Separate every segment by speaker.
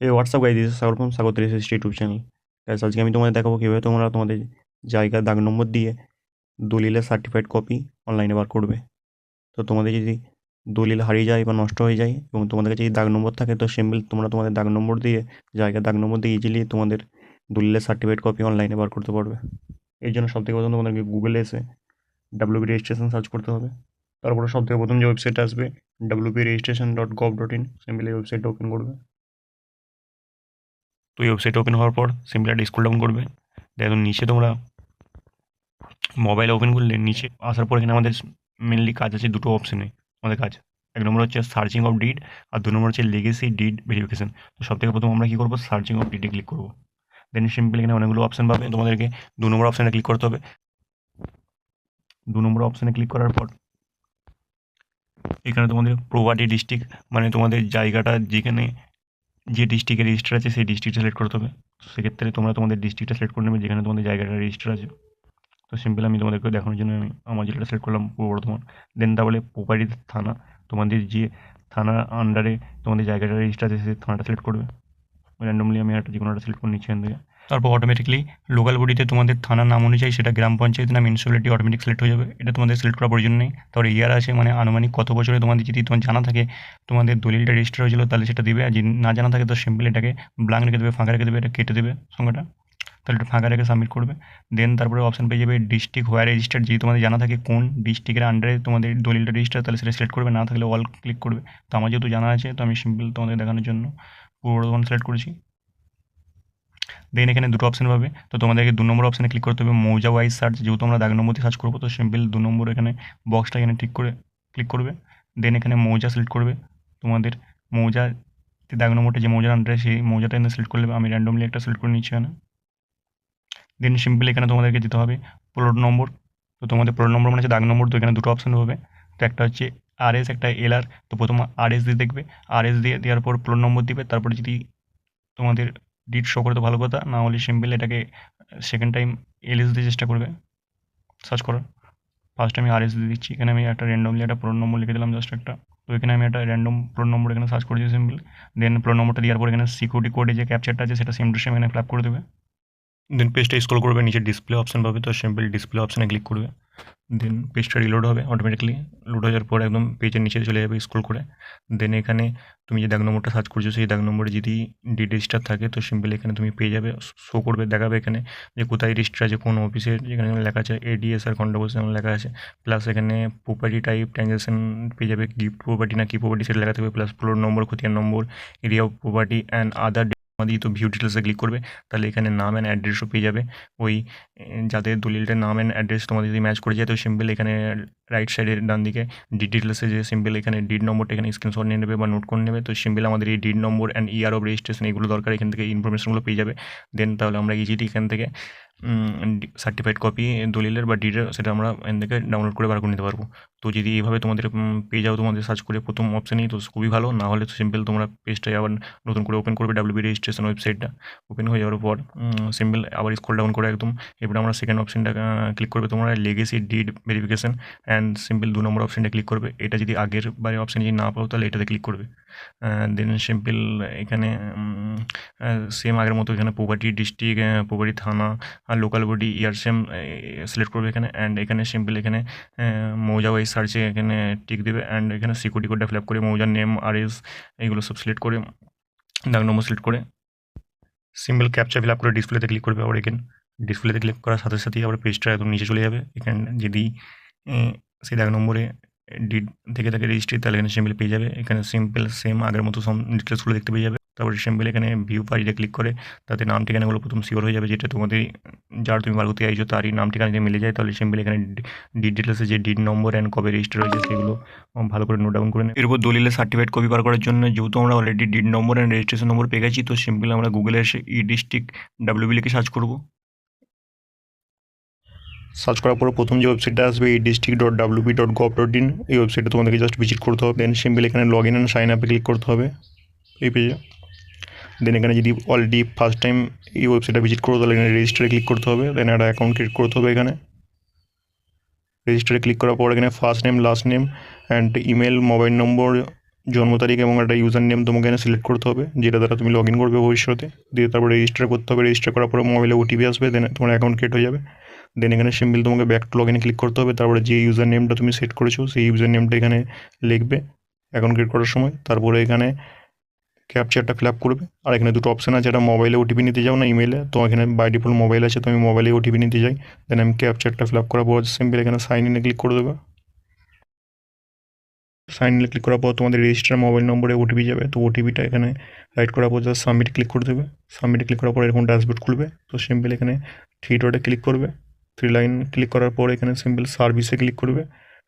Speaker 1: এই WhatsApp guys দিয়েছে স্বাগতম স্বাগত রেসিস্ট ইউটিউব চ্যানেল। গাইজ আজকে আমি তোমাদের দেখাবো কীভাবে তোমরা তোমাদের জায়গার দাগ নম্বর দিয়ে দলিলের সার্টিফাইড কপি অনলাইনে বার করবে। তো তোমাদের যদি দলিল হারিয়ে যায় বা নষ্ট হয়ে যায় এবং তোমাদের কাছে যদি দাগ নম্বর থাকে তো সিম্পল তোমরা তোমাদের দাগ নম্বর দিয়ে জায়গার দাগ নম্বর দিয়ে ইজিলি তোমাদের দলিলের সার্টিফাইড কপি অনলাইনে বার করতে পারবে। এর জন্য সবথেকে প্রথম তোমাদেরকে গুগলে এসে ডাব্লিউবি রেজিস্ট্রেশন সার্চ করতে হবে। তারপরে সবথেকে প্রথম যে ওয়েবসাইট আসবে wp.registration.gov.in, সিম্পল এই ওয়েবসাইটটা ওপেন করবে। তো এই ওয়েবসাইট ওপেন হওয়ার পর সিম্পলি একটা স্ক্রল ডাউন করবে। দেখো নিচে তোমরা মোবাইল ওপেন করলে নিচে আসার পর এখানে আমাদের মেনলি কাজ আছে দুটো অপশানে। আমাদের কাজ এক নম্বর হচ্ছে সার্চিং অফ ডিড আর দু নম্বর হচ্ছে লেগেসি ডিড ভেরিফিকেশন। তো সব থেকে প্রথম আমরা কী করবো, সার্চিং অফ ডিডে ক্লিক করবো। দেন সিম্পলি এখানে অনেকগুলো অপশান পাবে, তোমাদেরকে দু নম্বর অপশানে ক্লিক করতে হবে। দু নম্বর অপশানে ক্লিক করার পর এখানে তোমাদের প্রপার্টি ডিস্ট্রিক্ট মানে তোমাদের জায়গাটা যেখানে যে ডিস্ট্রিক্টে রেজিস্টার আছে সেই ডিস্ট্রিক্টটা সিলেক্ট করতে হবে। তো সেক্ষেত্রে তোমরা তোমাদের ডিস্ট্রিক্টটা সিলেক্ট করে নেবে যেখানে তোমাদের জায়গাটা রেজিস্টার আছে। তো সিম্পল আমি তোমাদেরকে দেখানোর জন্য আমি আমার জেলাটা সিলেক্ট করলাম পূর্ব বর্ধমান। দেন তাহলে প্রপার্টি থানা, তোমাদের যে থানার আন্ডারে তোমাদের জায়গাটা রেজিস্টার আছে সেই থানাটা সিলেক্ট করবে। র্যান্ডমলি আমি একটা যে কোনো একটা সিলেক্ট করে নিচ্ছি এখান থেকে। তারপর অটোমেটিকলি লোকাল বডিতে তোমাদের থানার নাম অনুযায়ী সেটা গ্রাম পঞ্চায়েত নাম মিউনিসিপ্যালিটি অটোমেটিক সিলেক্ট হয়ে যাবে। এটা তোমাদের সিলেক্ট করার প্রয়োজন নেই। তারপরে ইয়ার আছে মানে আনুমানিক কত বছরে তোমাদের যদি তোমার জানা থাকে তোমাদের দলিলটা রেজিস্টার হয়েছিল তাহলে সেটা দিবে, আর যদি না জানা থাকে তো সিম্পল এটাকে ব্ল্যাঙ্ক রেখে দেবে, ফাঁকা রেখে দেবে, এটা কেটে দেবে সংখ্যাটা। তাহলে এটা ফাঁকা রেখে সাবমিট করবে। দেন তারপরে অপশান পেয়ে যাবে ডিস্ট্রিক্ট হোয়ার রেজিস্টার, যদি তোমাদের জানা থাকে কোন ডিস্ট্রিক্টের আন্ডারে তোমাদের দলিলটা রেজিস্টার তাহলে সেটা সিলেক্ট করবে, না থাকলে অল ক্লিক করবে। তো আমার যেহেতু জানা আছে তো আমি সিম্পল তোমাদের দেখানোর জন্য পূর্ব বর্ধমান সিলেক্ট করেছি। দেন এখানে দুটো অপশান পাবে, তো তোমাদেরকে দু নম্বর অপশানে ক্লিক করতে হবে মৌজা ওয়াইজ সার্চ, যেহেতু আমরা দাগ নম্বর দিয়ে সার্চ করবো তো সিম্পল দু নম্বর এখানে বক্সটা এখানে ঠিক করে ক্লিক করবে। দেন এখানে মৌজা সিলেক্ট করবে, তোমাদের মৌজা দাগ নম্বরটা যে মৌজার আন্ডারে সেই মৌজাটা এখানে সিলেক্ট করে নেবে। আমি র্যান্ডমলি একটা সিলেক্ট করে নিচ্ছি এখানে। দেন সিম্পল এখানে তোমাদেরকে দিতে হবে প্লট নম্বর। তো তোমাদের প্লট নম্বর মানে হচ্ছে দাগ নম্বর, তো এখানে দুটো অপশান হবে, তো একটা হচ্ছে RS একটা LR। তো প্রথম RS দিয়ে দেখবে, RS দিয়ে দেওয়ার পর প্লট নম্বর দিবে, তারপরে যদি তোমাদের ডিট শো করে তো ভালো কথা, না হলে সিম্পল এটাকে সেকেন্ড টাইম LS দিয়ে চেষ্টা করবে সার্চ করার। ফার্স্ট আমি RS দিয়ে দিচ্ছি, এখানে আমি একটা র্যান্ডমলি একটা প্লট নম্বর লিখে দিলাম জাস্ট একটা। তো এখানে আমি একটা র্যান্ডম প্লট নম্বর এখানে সার্চ করেছি সিম্পল। দেন প্লট নম্বরটা দেওয়ার পর এখানে সিকিউরিটি কোডে যে ক্যাপচারটা আছে সেটা সেম টু সেম এখানে ফিল আপ করে দেবে। দেন পেজটা স্ক্রল করবে, নিচে ডিসপ্লে অপশান পাবে, তো সিম্পল ডিসপ্লে অপশানে ক্লিক করবে। দেন পেজটা রিলোড হবে অটোমেটিকলি, লোড হয়ে যাওয়ার পর একদম পেজের নিচে চলে যাবে স্ক্রল করে। দেন এখানে তুমি যে দাগ নম্বরটা সার্চ করছো সেই দাগ নম্বরে যদি ডিড রেজিস্টার থাকে তো সিম্পল এখানে তুমি পেয়ে যাবে, শো করবে, দেখাবে এখানে যে কোথায় রেজিস্টার আছে, কোন অফিসের, যেখানে লেখা আছে ADS আর কন্ট্রাবস লেখা আছে। প্লাস এখানে প্রপার্টি টাইপ ট্রানজ্যাকশন পেয়ে যাবে, গিফট প্রপার্টি না কি প্রপার্টি সেটা লেখা থাকবে, প্লাস ফ্লোর নম্বর, খতিয়ান নম্বর, area of property and other. আমাদের তো ভিউ ডিটেলসে ক্লিক করবে তাহলে এখানে নাম অ্যান্ড অ্যাড্রেসও পেয়ে যাবে। ওই যাদের দলিলটার নাম অ্যান্ড অ্যাড্রেস তোমাদের যদি ম্যাচ করে যায় তো সিম্পল এখানে রাইট সাইডের ডান দিকে ডিটেলসে যে সিম্পল এখানে ডিড নম্বরটা এখানে স্ক্রিনশট নিয়ে নেবে বা নোট করে নেবে। তো সিম্পল আমাদের এই did number and year of registration এগুলো দরকার, এখান থেকে ইনফরমেশনগুলো পেয়ে যাবে। দেন তাহলে আমরা ইজিলি এখান থেকে সার্টিফাইড কপি দলিলের বা ডিডের সেটা আমরা এখান থেকে ডাউনলোড করে বার করে নিতে পারবো। তো যদি এইভাবে তোমাদের পেয়ে যাও তোমাদের সার্চ করে প্রথম অপশানেই তো খুবই ভালো, না হলে তো সিম্পল তোমরা পেজটাই আবার নতুন করে ওপেন করবে ডাব্লিউবি রেজিস্ট্রেশন ওয়েবসাইটটা। ওপেন হয়ে যাওয়ার পর সিম্পল আবার স্ক্রল ডাউন করে একদম এবার আমরা সেকেন্ড অপশানটা ক্লিক করবে তোমরা legacy did verification and simple দু নম্বর অপশানটা ক্লিক করবে। এটা যদি আগের বারে অপশান যদি না পাও তাহলে এটাতে ক্লিক করবে। দেন সিম্পল এখানে সেম আগের মতো এখানে প্রপার্টি ডিস্ট্রিক্ট, প্রপার্টি থানা আর লোকাল বডি ইয়ার সেম সিলেক্ট করবে এখানে। অ্যান্ড এখানে সিম্পল এখানে মৌজা ওয়াইজ সার্চে এখানে টিক দেবে। অ্যান্ড এখানে সিকিউরিটি কোডটা ফিল আপ করে মৌজার নেম RS এইগুলো সব সিলেক্ট করে দাগ নম্বর সিলেক্ট করে সিম্পল ক্যাপচা ফিল আপ করে ডিসপ্লেতে ক্লিক করবে। আবার এখানে ডিসপ্লেতে ক্লিক করার সাথে সাথেই আবার পেজটা একদম নিচে চলে যাবে। এখানে যদি সেই দাগ নম্বরে ডিড থেকে থাকে রেজিস্ট্রি তাহলে এখানে সিম্পল পেয়ে যাবে। এখানে সিম্পল সেম আগের মতো সব ডিটেলসগুলো দেখতে পেয়ে যাবে। তারপরে সিম্পল এখানে ভিউ ফাইলে ক্লিক করে তাতে নাম ঠিকানাগুলো প্রথম সিওর হয়ে যাবে, যেটা তোমাদের যার তুমি বার করতে চাইছো তারই নাম ঠিকানা যদি মিলে যায় তাহলে সিম্পল এখানে ডিড ডিটেলসে যে ডিড নম্বর অ্যান্ড কবে রেজিস্টার হয়েছে সেগুলো ভালো করে নোট ডাউন করে নেবে। এরপর দলিলের সার্টিফাইড কপি বার করার জন্য যেহেতু আমরা already did number and registration number পেয়ে গেছি তো সিম্পল আমরা গুগলে এসে ডিস্ট্রিক্ট WB লিখে সার্চ করবো। সার্চ করার পর প্রথম যে ওয়েবসাইটটা আসবে district.wp.gov.in, এই ওয়েবসাইটে তোমাদেরকে জাস্ট ভিজিট করতে হবে। দেন সিম্পল এখানে লগ ইন অ্যান্ড সাইন আপে ক্লিক করতে হবে এই পেজে। দেন এখানে যদি অলরেডি ফার্স্ট টাইম এই ওয়েবসাইটটা ভিজিট করো তাহলে এখানে রেজিস্টারে ক্লিক করতে হবে। দেন একটা অ্যাকাউন্ট ক্রিয়েট করতে হবে। এখানে রেজিস্টারে ক্লিক করার পর এখানে first name last name and email mobile নম্বর
Speaker 2: জন্ম তারিখ এবং একটা ইউজার নেম তোমাকে এখানে সিলেক্ট করতে হবে, যেটা দ্বারা তুমি লগ ইন করবে ভবিষ্যতে। দিয়ে তারপরে রেজিস্টার করতে হবে। রেজিস্টার করার পরে মোবাইলে ওটিপি আসবে, দেন তোমার অ্যাকাউন্ট ক্রিয়েট হয়ে যাবে। দেন এখানে সিম্পল তোমাকে ব্যাক টু লগ ইনে ক্লিক করতে হবে। তারপরে যে ইউজার নেমটা তুমি সেট করেছো সেই ইউজার নেমটা এখানে লিখবে অ্যাকাউন্ট ক্রিয়েট করার সময়। তারপরে এখানে ক্যাপচারটা ফিল আপ করবে। আর এখানে দুটো অপশান আছে, একটা মোবাইলে ওটিপি নিতে যাও না ইমেলে। তো এখানে বাই ডিফল্ট মোবাইল আছে, তো আমি মোবাইলে ওটিপি নিতে যাই। দেন আমি ক্যাপচারটা ফিল আপ করার পর সিম্পল এখানে সাইন ইনে ক্লিক করে দেবে। সাইন ইনে ক্লিক করার পর তোমাদের রেজিস্টার মোবাইল নম্বরে ওটিপি যাবে। তো ওটিপিটা এখানে রাইট করার পর জাস্ট সাবমিট ক্লিক করে দেবে। সাবমিটে ক্লিক করার পর এরকম ড্যাশবোর্ড খুলবে। তো সিম্পল এখানে থ্রি ডটে ক্লিক করবে। থ্রি লাইন ক্লিক করার পর এখানে সিম্পল সার্ভিসে ক্লিক করবে।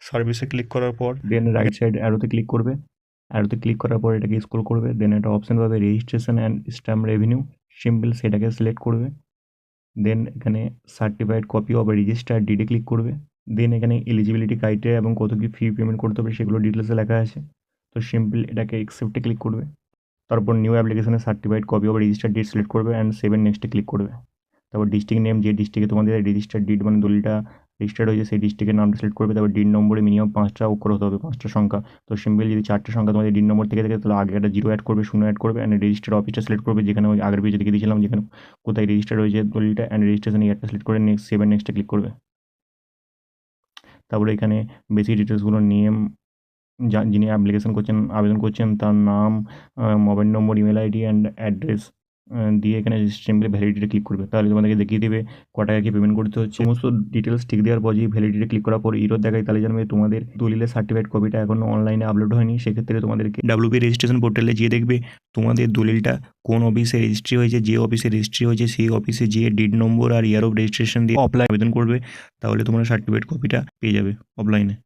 Speaker 2: সার্ভিসে ক্লিক করার পর দেন রাইট সাইড অ্যারোতে ক্লিক করবে। অ্যারোতে ক্লিক করার পর এটাকে স্ক্রল করবে। দেন একটা অপশান পাবে registration and stamp revenue, simple সেটাকে সিলেক্ট করবে। দেন এখানে সার্টিফাইড কপি অফ রেজিস্টার ডিডে ক্লিক করবে। দেন এখানে এলিজিবিলিটি ক্রাইটেরিয়া এবং কত কি ফি পেমেন্ট করতে হবে সেগুলো ডিটেলসে লেখা আছে। তো সিম্পল এটাকে অ্যাকসেপ্টে ক্লিক করবে। তারপর নিউ অ্যাপ্লিকেশনে certified copy of register did select করবে অ্যান্ড সেভেন নেক্সটে ক্লিক করবে। তারপর ডিস্ট্রিক্ট নেম, যে ডিস্ট্রিক্টে তোমাদের রেজিস্টার ডিড মানে দলিলটা রেজিস্টার্ড হয়েছে সেই ডিস্ট্রিক্টের নামটা সিলেক্ট করবে। তারপর ডিড নম্বরে মিনিমাম 5টা অক্ষর হতে হবে, 5টা সংখ্যা। তো সিম্পল যদি 4টে সংখ্যা তোমাদের ডিড নম্বর থেকে থাকে তাহলে আগে একটা 0 অ্যাড করবে, 0 অ্যাড করবে অ্যান্ড রেজিস্টার অফিসটা সিলেক্ট করবে, যেখানে ওই আগের পেজে দেখে দিয়েছিলাম যেখানে কোথায় রেজিস্টার হয়েছে দলিলটা, অ্যান্ড রেজিস্ট্রেশন ইয়ারটা সিলেক্ট করে নেক্সট সেভেন নেক্সটে ক্লিক করবে। তারপরে এখানে বেসিক ডিটেলসগুলো নেম, যিনি অ্যাপ্লিকেশন করছেন আবেদন করছেন তার নাম, mobile number, email ID and address দিয়ে এখানে সিম্পলি ভ্যালিডিটি ক্লিক করবে। তাহলে তোমাদেরকে দেখিয়ে দেবে ক টাকা কি পেমেন্ট করতে হচ্ছে। সমস্ত ডিটেলস ঠিক দেওয়ার পর যদি ভ্যালিডিটি ক্লিক করার পর ইরোর দেখায় তাহলে জানবে তোমাদের দলিলের সার্টিফাইড কপিটা এখনও অনলাইনে আপলোড হয়নি। সেক্ষেত্রে তোমাদেরকে ডাব্লিউপি রেজিস্ট্রেশন পোর্টালে গিয়ে দেখবে তোমাদের দলিলটা কোন অফিসে রেজিস্ট্রি হয়েছে। যে অফিসে রেজিস্ট্রি হয়েছে সেই অফিসে গিয়ে ডিড নম্বর আর ইয়ার অফ রেজিস্ট্রেশন দিয়ে অফলাইন আবেদন করবে, তাহলে তোমরা সার্টিফাইড কপিটা পেয়ে যাবে অফলাইনে।